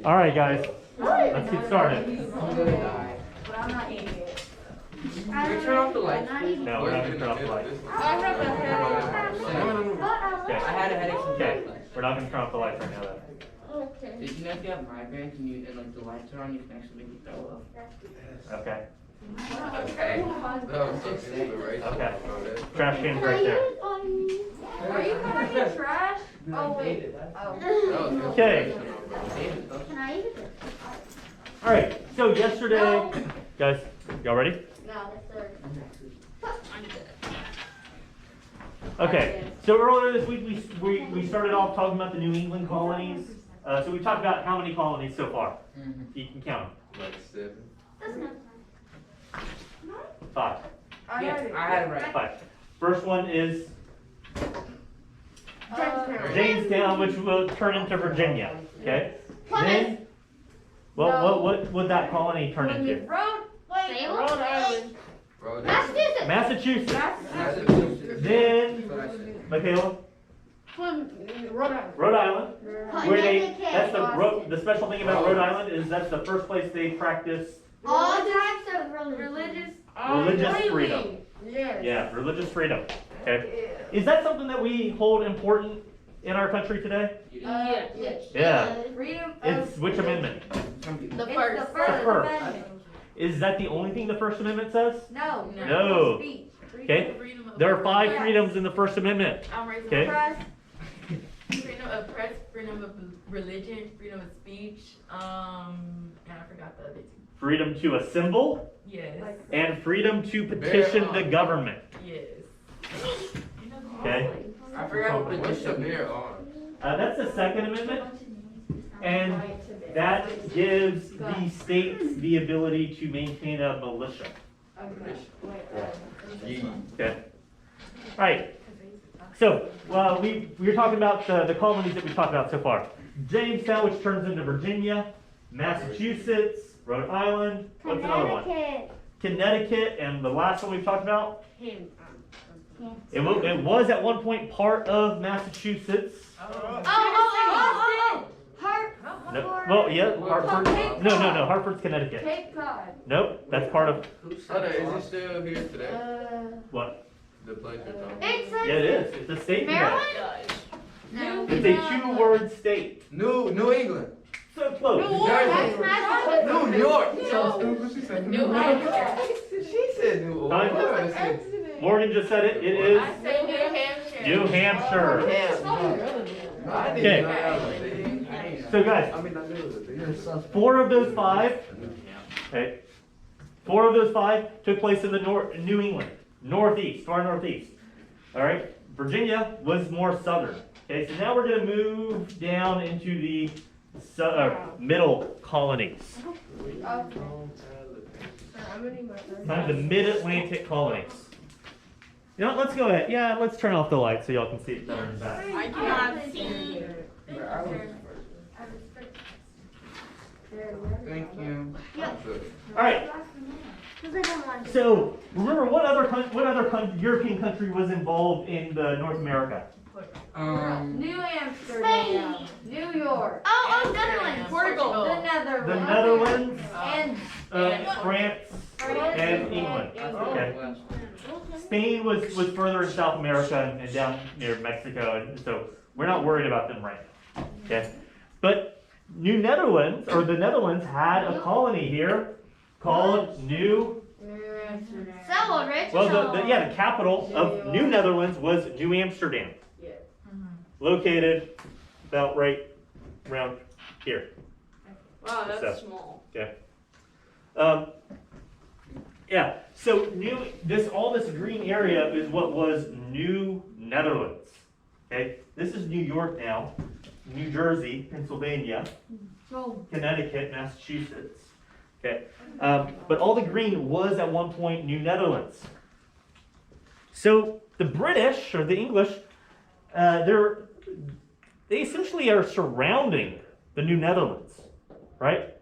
All right, guys, let's get started. But I'm not eating it. Turn off the lights, please. No, we're not gonna turn off the lights. I have a headache. Okay. I had a headache from Okay, that. we're not gonna turn off the lights right now, though. Did you know if you have migraines and like the lights are on, you can actually make you throw up? Okay. Okay. Okay. Trash can's right there. Are you gonna eat trash? Oh, wait. Oh. Okay. Can I eat it? All right. So yesterday, guys, y'all ready? No, that's Okay. So earlier this week, we started off talking about the New England colonies. So we talked about how many colonies so far. You can count them. Like 7. That's not 5. Yeah, I had it right. 5. First one is Jamestown, which will turn into Virginia. Okay. Then, what would that colony turn into? Rhode Island. Bro, Massachusetts. Massachusetts. Then, Michaela, Rhode Island. Rhode Island. Where that's the special thing about Rhode Island is that's the first place they practice All types of religious freedom. Yes. Yeah, religious freedom. Okay. Is that something that we hold important in our country today? Yes. Yeah. Freedom It's which amendment? the The first first. amendment. Is that the only thing the First Amendment says? No. No. Speech. Okay. There are 5 freedoms in the First Amendment. Okay. Press. Freedom of press, freedom of religion, freedom of speech, and I forgot the other 2. Freedom to assemble Yes. and freedom to petition the government. Yes. Okay. I forgot what What's the petition. beer on? That's the Second Amendment, and that gives the states the ability to maintain a militia. Okay. All right. So we were talking about the colonies that we talked about so far. Jamestown, which turns into Virginia, Massachusetts, Rhode Island. What's another one? Connecticut, and the last one we've talked about. It was at one point part of Massachusetts. No, well, yeah, Hartford. No, Hartford's Connecticut. Cape Cod. Nope, that's part of Hold on, is it still here today? what? The place you're talking about? It says Yeah, it is. It's a state. today. Maryland? No. It's a 2-word state. New England. So close. That's Massachusetts. New York. New Hampshire. She said New Orleans. Morgan just said it. It is I say New Hampshire. New Hampshire. I didn't Okay. know that was a thing. So guys, I mean, I knew it was a thing. 4 of those 5. Okay. 4 of those 5 took place in the New England, northeast, far northeast. All right. Virginia was more southern. Okay. So now we're going to move down into the middle colonies. Kind of the mid-Atlantic colonies. You know what, let's go ahead. Yeah, let's turn off the lights so y'all can see it better in the back. I cannot see. Thank you. All right. So remember, what other European country was involved in the North America? New Amsterdam. New York. Netherlands. Portugal. The The Netherlands. Netherlands, And France, and England. Okay. Spain was further in South America and down near Mexico, and so we're not worried about them right now. Okay. But the Netherlands had a colony here called New. so rich. Well, the capital of New Netherlands was New Amsterdam, located about right around here. Wow, that's So. small. Okay. Yeah. So all this green area is what was New Netherlands. Okay. This is New York now, New Jersey, Pennsylvania, Connecticut, Massachusetts. Okay. But all the green was at one point New Netherlands. So the British or the English, they essentially are surrounding the New Netherlands, right?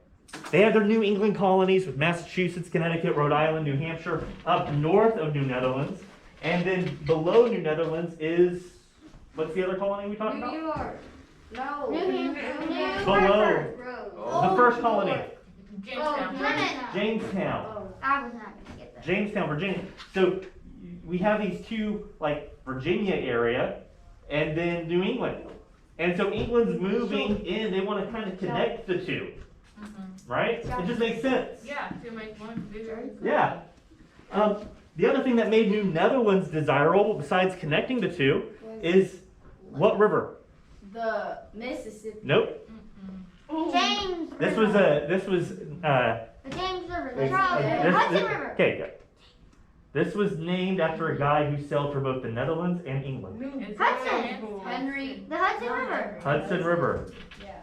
They have their New England colonies with Massachusetts, Connecticut, Rhode Island, New Hampshire, up north of New Netherlands. And then below New Netherlands is What's the other colony we talked New about? York. No. New Below. Oh. The first colony, Jamestown. Jamestown. Oh. I was not gonna get that. Jamestown, Virginia. So we have these two, like Virginia area and then New England. And so England's moving in, they want to kind of connect the two, right? It just makes sense. Yeah, to make one bigger. Yeah. The other thing that made New Netherlands desirable, besides connecting the two, is what river? The Mississippi. Nope. James. This was The James River. The Charles River. The Hudson River. Okay, good. This was named after a guy who sailed for both the Netherlands and England. Is Hudson. Henry. The Hudson River. Hudson River. Yeah.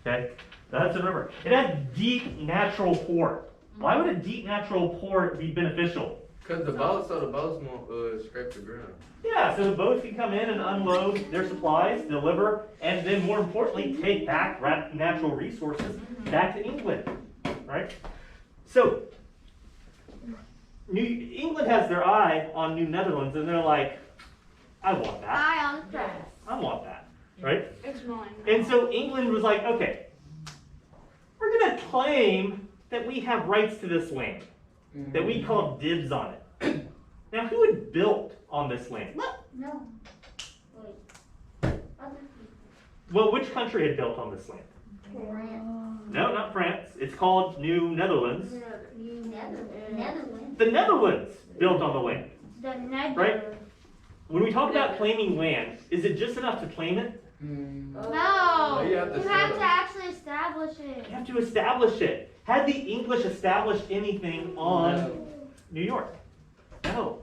Okay, the Hudson River. It had deep natural port. Why would a deep natural port be beneficial? Cause the boats won't scrape the ground. Yeah, so the boats can come in and unload their supplies, deliver, and then more importantly, take back natural resources back to England, right? So, England has their eye on New Netherlands, and they're like, I want that. Eye on the prize. I want that, right? It's mine. And so England was like, okay, we're gonna claim that we have rights to this land, that we call dibs on it. Now, who had built on this land? No. Wait. Other people. Well, which country had built on this land? France. No, not France. It's called New Netherlands. New Netherlands. The Netherlands built on the land. The Netherlands. Right? When we talk about claiming land, is it just enough to claim it? No. You have to You set have up. to actually establish it. You have to establish it. Had the English established anything on No. New York? No.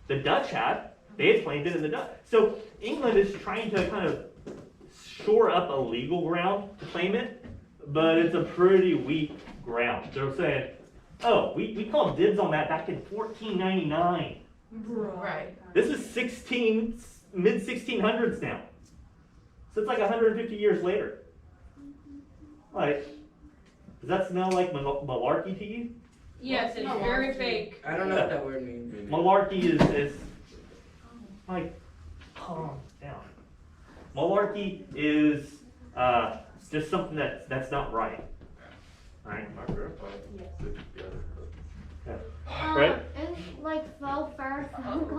The Dutch had. They had claimed it in the Dutch. So England is trying to kind of shore up a legal ground to claim it, but it's a pretty weak ground. They're saying, oh, we called dibs on that back in 1499. Right. This is mid 1600s now. So it's like 150 years later. Like, does that smell like malarkey to you? Yes, it's very fake. I don't know what that word means. Malarkey is like, calm down. Malarkey is just something that's not right. Right? My grandpa put together. Right? It's like faux fur.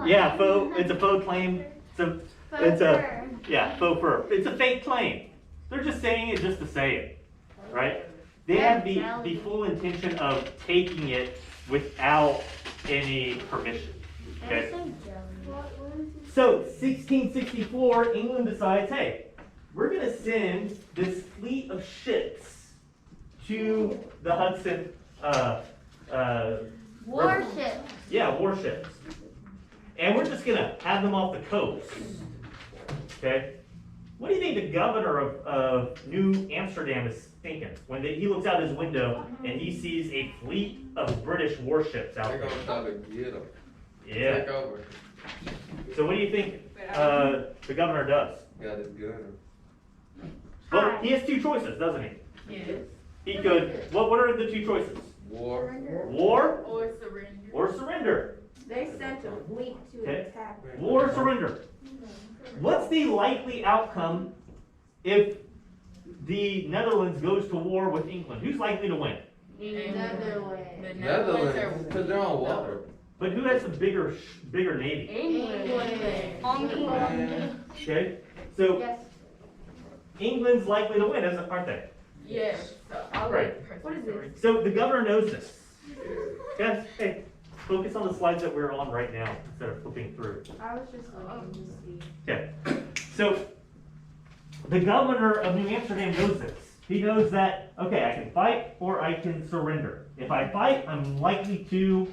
Yeah, it's a faux claim. Faux It's a fur. yeah, faux fur. It's a fake claim. They're just saying it just to say it, right? They have the full intention of taking it without any permission. They're Okay. so jelly. So 1664, England decides, hey, we're gonna send this fleet of ships to the Hudson. Warship. Yeah, warships. And we're just gonna have them off the coast. Okay? What do you think the governor of New Amsterdam is thinking when he looks out his window and he sees a fleet of British warships out They're there? gonna try to get them. Yeah. Take over. So what do you think the governor does? Got his gun. Well, he has two choices, doesn't he? Yes. He could. What are the two choices? War. War Or surrender. or surrender. They sent a fleet to Okay. attack. War or surrender. What's the likely outcome if the Netherlands goes to war with England? Who's likely to win? Netherlands. The Netherlands, because they're on water. But who has the bigger navy? England. Okay, so Yes. England's likely to win, aren't they? Yes. So I'll Right. What is it? So the governor knows this. Guys, hey, focus on the slides that we're on right now instead of flipping through. I was just looking to see. Okay, so the governor of New Amsterdam knows this. He knows that, okay, I can fight or I can surrender. If I fight, I'm likely to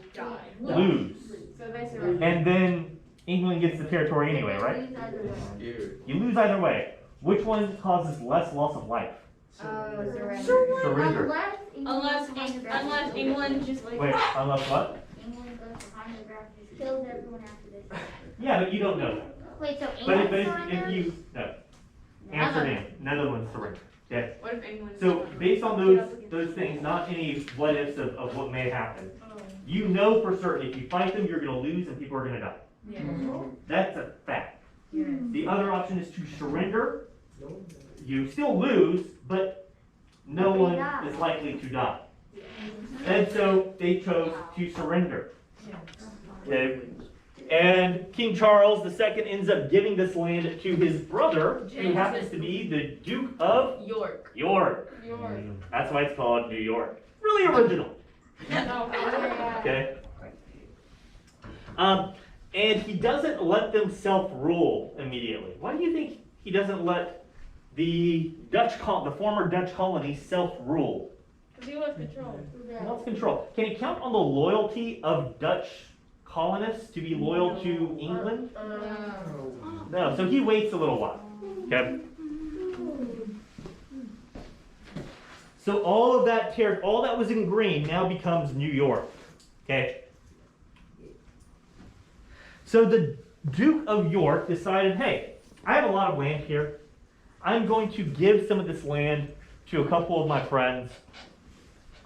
lose. So they surrendered. And then England gets the territory anyway, right? Scared. You lose either way. Which one causes less loss of life? Surrender. Surrender. Unless England just like. Wait, unless what? England goes behind the ground, just kills everyone after this. Yeah, but you don't know that. Wait, so But England if surrenders? you, no. Amsterdam, Netherlands surrender. Okay, What if England? so based on those things, not any what ifs of what may happen, you know for certain if you fight them, you're gonna lose and people are gonna die. Yeah. That's a fact. The other option is to surrender. You still lose, but no one is likely to die. And so they chose to surrender. Okay. And King Charles II ends up giving this land to his brother, who happens to be the Duke of York. York. That's why it's called New York. Really original. Okay. And he doesn't let them self-rule immediately. Why do you think he doesn't let the former Dutch colony self-rule? Because he wants control. He wants control. Can he count on the loyalty of Dutch colonists to be loyal to England? No, so he waits a little while. Okay. So all that was in green now becomes New York. Okay. So the Duke of York decided, hey, I have a lot of land here. I'm going to give some of this land to a couple of my friends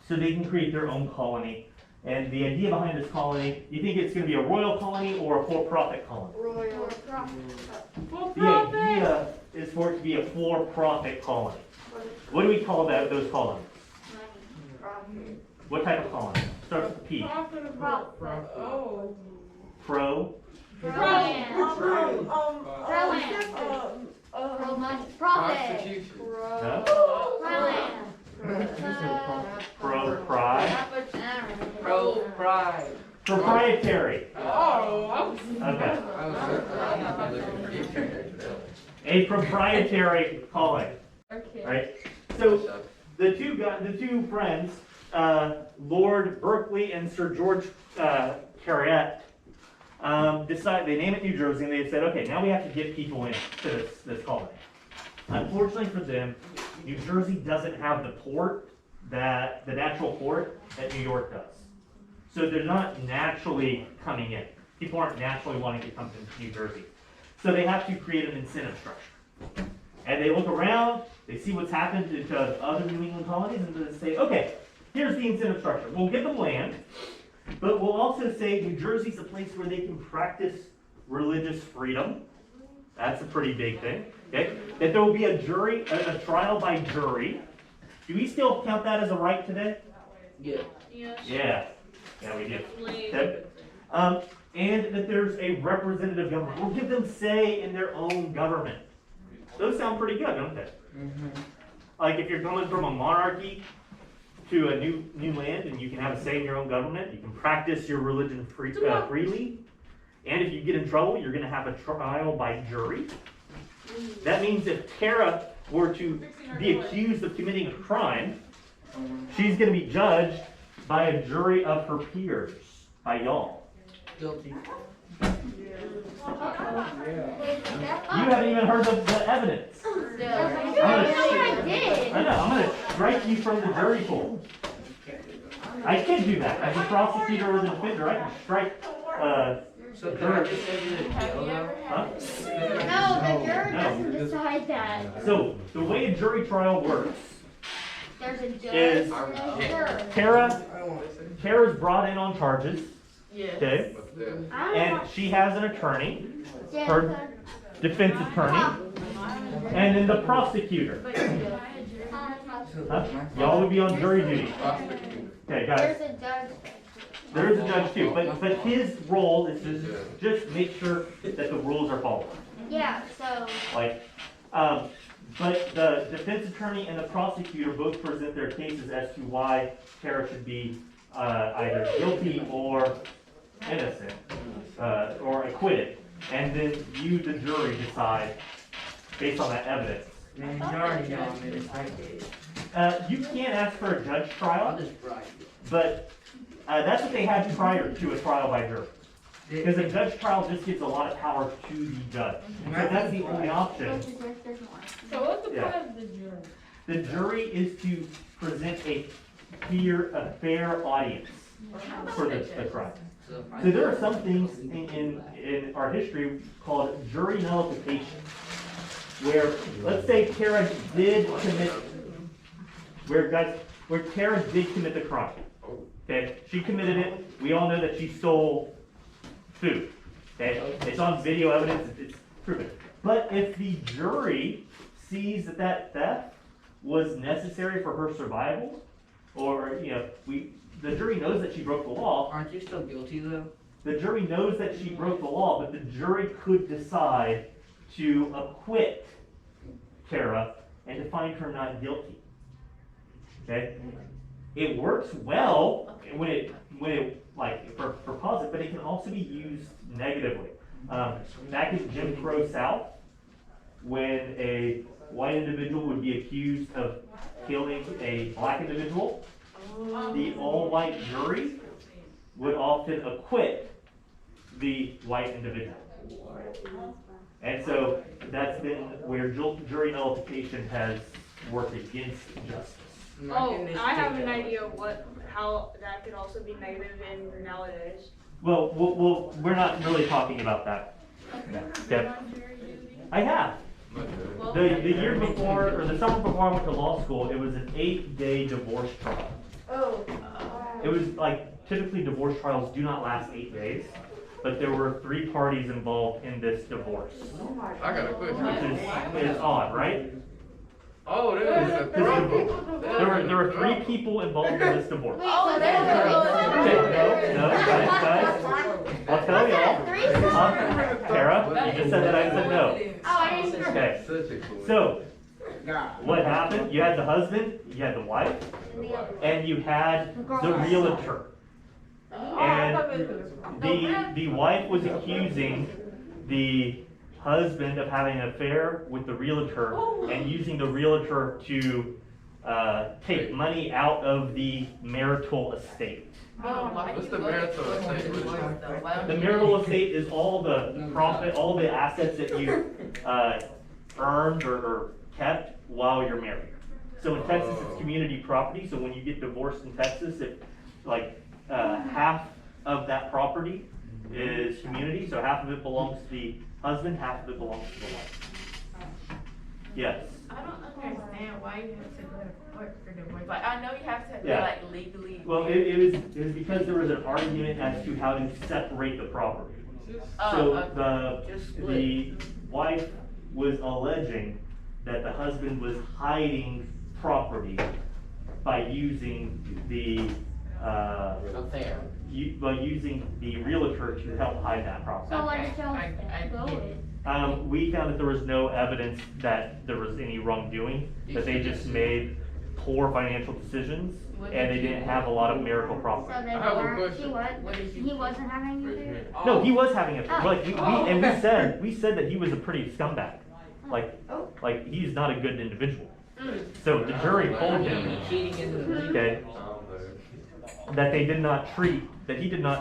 so they can create their own colony. And the idea behind this colony, you think it's going to be a royal colony or a for-profit colony? Royal. The idea is for it to be a for-profit colony. What do we call those colonies? What type of colony? Starts with P. Oh. Pro. Prostitution. No? Pro-pride. Pride. Proprietary. Oh. Okay. I was looking for you. A proprietary calling. Okay. Right? So the two friends, Lord Berkeley and Sir George Carriet, they name it New Jersey, and they said, okay, now we have to get people into this colony. Unfortunately for them, New Jersey doesn't have the port, the natural port that New York does. So they're not naturally coming in. People aren't naturally wanting to come to New Jersey. So they have to create an incentive structure. And they look around, they see what's happened to other New England colonies, and they say, okay, here's the incentive structure. We'll give them land, but we'll also say New Jersey's a place where they can practice religious freedom. That's a pretty big thing. Okay? That there will be a trial by jury. Do we still count that as a right today? Yeah. Yeah. Yeah, we do. Okay. And that there's a representative government. We'll give them say in their own government. Those sound pretty good, don't they? Like if you're coming from a monarchy to a new land and you can have a say in your own government, you can practice your religion freely. And if you get in trouble, you're going to have a trial by jury. That means if Tara were to be accused of committing a crime, she's going to be judged by a jury of her peers, by y'all. Guilty. You haven't even heard the evidence. I know, I'm going to strike you from the jury pool. I can do that. As a prosecutor or the defender, I can strike So can I just send you to jail now? huh? No, the jury doesn't decide that. So, the way a jury trial works, There's a judge Is- and a jury. Tara's brought in on charges, Yes. okay? What's this? And she has an attorney, Yeah, her defense attorney, and then the prosecutor. But yeah. Huh? Y'all would be on jury duty. Prostitute. Okay, guys, There's a judge. there is a judge too, but his role is to just make sure that the rules are followed. Yeah, so Like, but the defense attorney and the prosecutor both present their cases as to why Tara should be either guilty or innocent, or acquitted. And then you, the jury, decide based on that evidence. Man, you already know I'm in it. You can't ask for a judge I'll trial, just bribe you. but that's what they had prior to a trial by jury. Because a judge trial just gives a lot of power to the judge. So that's the only option. So what's the Yeah. point of the jury? The jury is to present a fair audience for the crime. So So there are some things in our history called jury nullification, where, let's say Tara did commit, where Tara did commit the crime. Okay, she committed it. We all know that she stole food. Okay, it's on video evidence. prove it. But if the jury sees that that theft was necessary for her survival, or, you know, the jury knows that she broke the law, Aren't you still guilty though? the jury knows that she broke the law, but the jury could decide to acquit Kara and to find her not guilty. Okay? It works well when it like for positive, but it can also be used negatively. Back in Jim Crow South, when a white individual would be accused of killing a black individual, the all-white jury would often acquit the white individual. And so that's been where jury nullification has worked against justice. Oh, I have an idea of how that could also be negative in nowadays. Well, we're not really talking about that. Okay. I have. The year before, or the summer before I went to law school, it was an 8-day divorce trial. Oh. It was like, typically divorce trials do not last 8 days, but there were 3 parties involved in this divorce. I got a question. Which is odd, right? Oh, that is a trouble. There were 3 people involved in this divorce. Oh, Okay, no, guys, I'll tell y'all. Tara, you just said that, I said no. Oh, I didn't hear. Okay, Such a cool. so, what happened? You had the husband, you had the wife, and you had the realtor. And the wife was accusing the husband of having an affair with the realtor and using the realtor to take money out of the marital estate. What's the marital estate? The marital estate is all the profit, all the assets that you earned or kept while you're married. So in Texas, it's community property. So when you get divorced in Texas, half of that property is community. So half of it belongs to the husband, half of it belongs to the wife. Yes. I don't understand why you have to go to court for divorce. Like, I know you have to, Yeah. like, legally. Well, it was because there was an argument as to how to separate the property. So the wife was alleging that the husband was hiding property by using the Affair. by using the realtor to help hide that property. So what Okay, did y'all I go get with? it. We found that there was no evidence that there was any wrongdoing, that they just made poor financial decisions, and they didn't have a lot of marital So property. they I have a weren't, question. he wasn't having an affair? No, he was having a, Oh. like, we said that he was a pretty scumbag. Like he's not a good individual. So the jury told him, Cheating in the okay, that he did not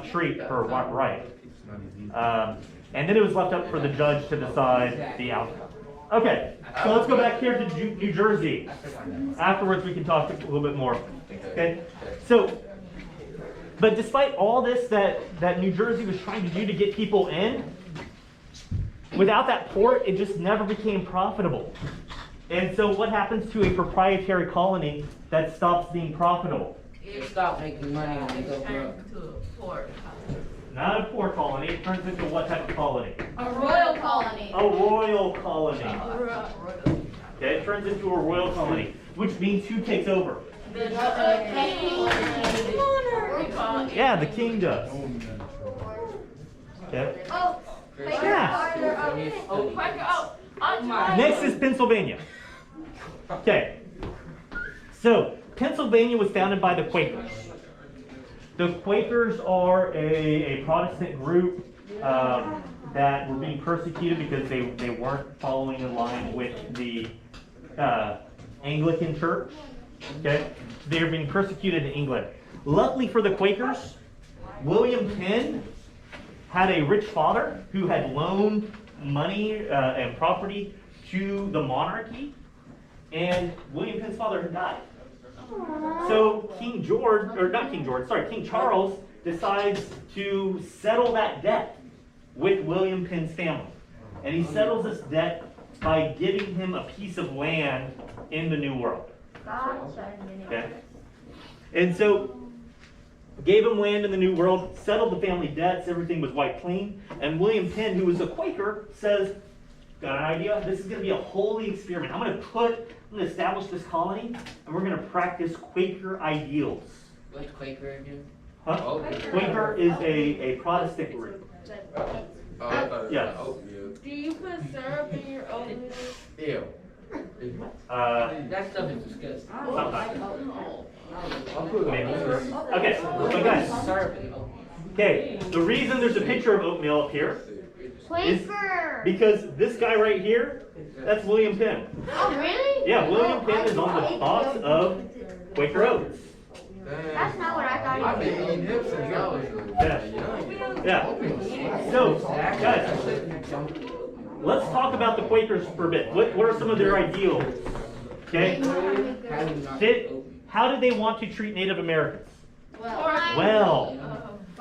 treat her right. And then it was left up for the judge to decide the outcome. Okay, so let's go back here to New Jersey. Afterwards, we can talk a little bit more. Okay, so, but despite all this that New Jersey was trying to do to get people in, without that port, it just never became profitable. And so what happens to a proprietary colony that stops being profitable? You stop making money and you go It broke. turns to a port. Not a port colony, it turns into what type of colony? A royal colony. A royal colony. Royal. Okay, it turns into a royal colony, which means who takes over? The Yeah, the king does. Okay. Oh. Yeah. Oh, Quaker, oh, Next is Pennsylvania. Okay. So, Pennsylvania was founded by the Quakers. The Quakers are a Protestant group that were being persecuted because they weren't following in line with the Anglican Church. Okay? They were being persecuted in England. Luckily for the Quakers, William Penn had a rich father who had loaned money and property to the monarchy, and William Penn's father had died. So King Charles decides to settle that debt with William Penn's family. And he settles this debt by giving him a piece of land in the New World. Okay? And so, gave him land in the New World, settled the family debts, everything was wiped clean. And William Penn, who was a Quaker, says, got an idea? This is gonna be a holy experiment. I'm gonna establish this colony, and we're gonna practice Quaker ideals. What's Quaker again? Huh? Oh, Quaker is a Protestant group. oh, I thought it Yes. was oatmeal. Do you put syrup in your oatmeal? Ew. That stuff is disgusting. Sometimes. I'll put Maybe. Okay, but guys, Syrup in oatmeal. okay, the reason there's a picture of oatmeal up here is Quaker. because this guy right here, that's William Penn. Oh, really? Yeah, William Penn is on the thoughts of Quaker oats. That's not what I thought I've you been did. eating him since I was young. Yeah. So, guys, let's talk about the Quakers for a bit. What are some of their ideals? Okay? How did they want to treat Native Americans? Well,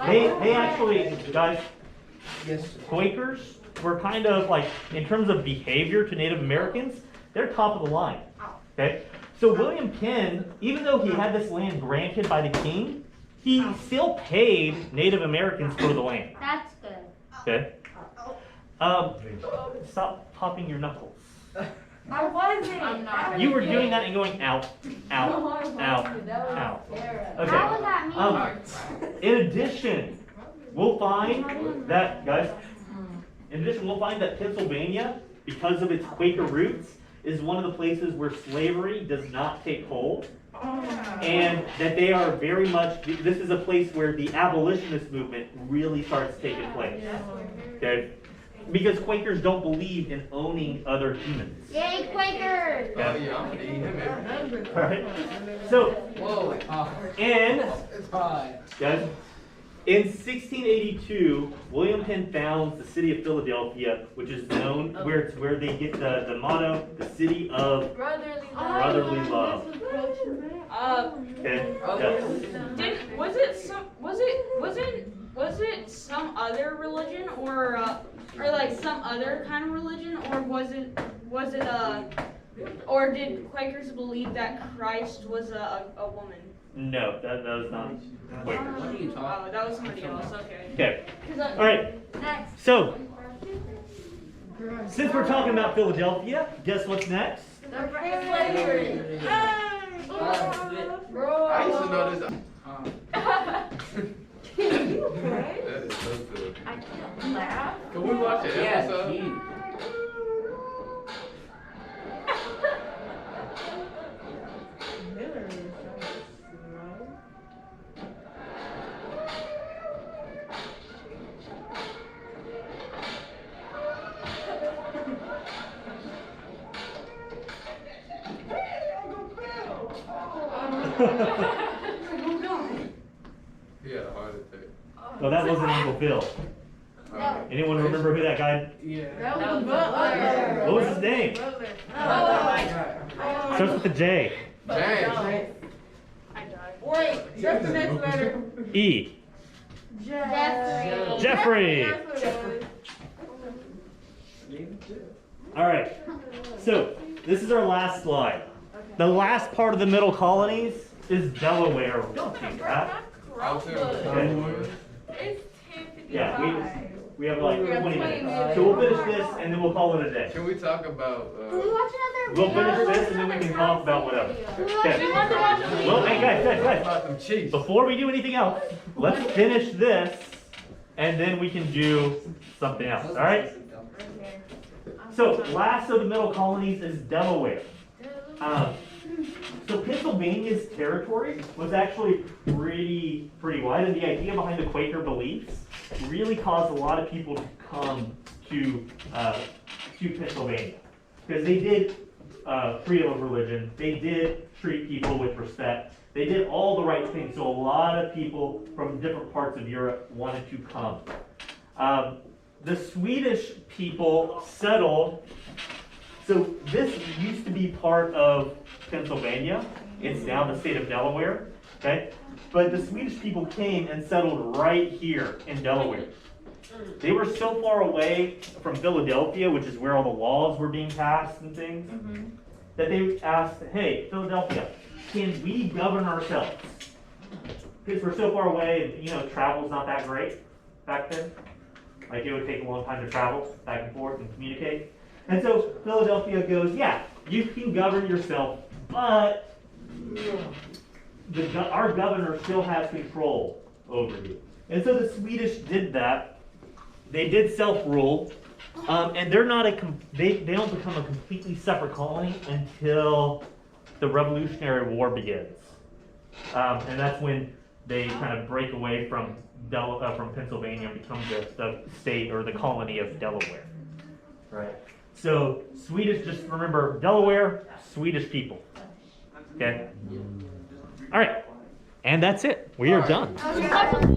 they actually, guys, Quakers were kind of like, in terms of behavior to Native Americans, they're top of the line. Okay? So William Penn, even though he had this land granted by the king, he still paid Native Americans for the land. That's good. Okay? Stop popping your knuckles. I wasn't. I'm not. You were doing that and going out, out, out, out. How was Okay. that mean? In addition, we'll find that, guys, in addition, we'll find that Pennsylvania, because of its Quaker roots, is one of the places where slavery does not take hold. And that they are very much, this is a place where the abolitionist movement really starts taking place. Okay? Because Quakers don't believe in owning other humans. Yay, Quakers! Oh, yeah, I'm gonna eat him every day. Alright? So, Whoa. guys, in 1682, William Penn founds the city of Philadelphia, which is known where they get the motto, the city of brotherly love. Okay? Yes. Was it some other religion or like some other kind of religion, or was it or did Quakers believe that Christ was a woman? No, that was not Quakers. What are you Oh, talking? that was somebody else. Okay. Okay. Alright. So, since we're talking about Philadelphia, guess what's next? Slavery. Bro. I used to know this. Okay. That is so good. I can't laugh. Can we watch an Yeah, episode? gee. He had a heart attack. No, that wasn't Uncle Phil. No. Anyone remember who that guy? That was Butler. What was his name? Butler. Starts with a J. James. I died. Wait, just the next letter. E. Jeffrey. Jeffrey. That's what it was. Alright. So, this is our last slide. The last part of the middle colonies is Delaware. Don't think that. I'll tell you. Okay. It's 10:55. Yeah, we have like We have 20 20 minutes. minutes. So we'll finish this and then we'll call it a day. Can we talk about? Can we watch another We'll video? finish this and then we can talk about whatever. Can we watch Okay. another video? Well, hey guys. About them Chiefs. Before we do anything else, let's finish this and then we can do something else, alright? So, last of the middle colonies is Delaware. So Pennsylvania's territory was actually pretty wide, and the idea behind the Quaker beliefs really caused a lot of people to come to Pennsylvania, because they did freedom of religion, they did treat people with respect, they did all the right things. So a lot of people from different parts of Europe wanted to come. The Swedish people settled. So this used to be part of Pennsylvania. It's now the state of Delaware, okay? But the Swedish people came and settled right here in Delaware. They were so far away from Philadelphia, which is where all the laws were being passed and things, that they asked, hey, Philadelphia, can we govern ourselves? Because we're so far away and, you know, travel's not that great back then. Like, it would take a long time to travel back and forth and communicate. And so Philadelphia goes, yeah, you can govern yourself, but our governor still has control over you. And so the Swedish did that. They did self-rule, and they're not they don't become a completely separate colony until the Revolutionary War begins. And that's when they kind of break away from Pennsylvania and become the state or the colony of Delaware. Right. So Swedish, just remember, Delaware, Swedish people. Okay. All right. And that's it. We are done. Okay.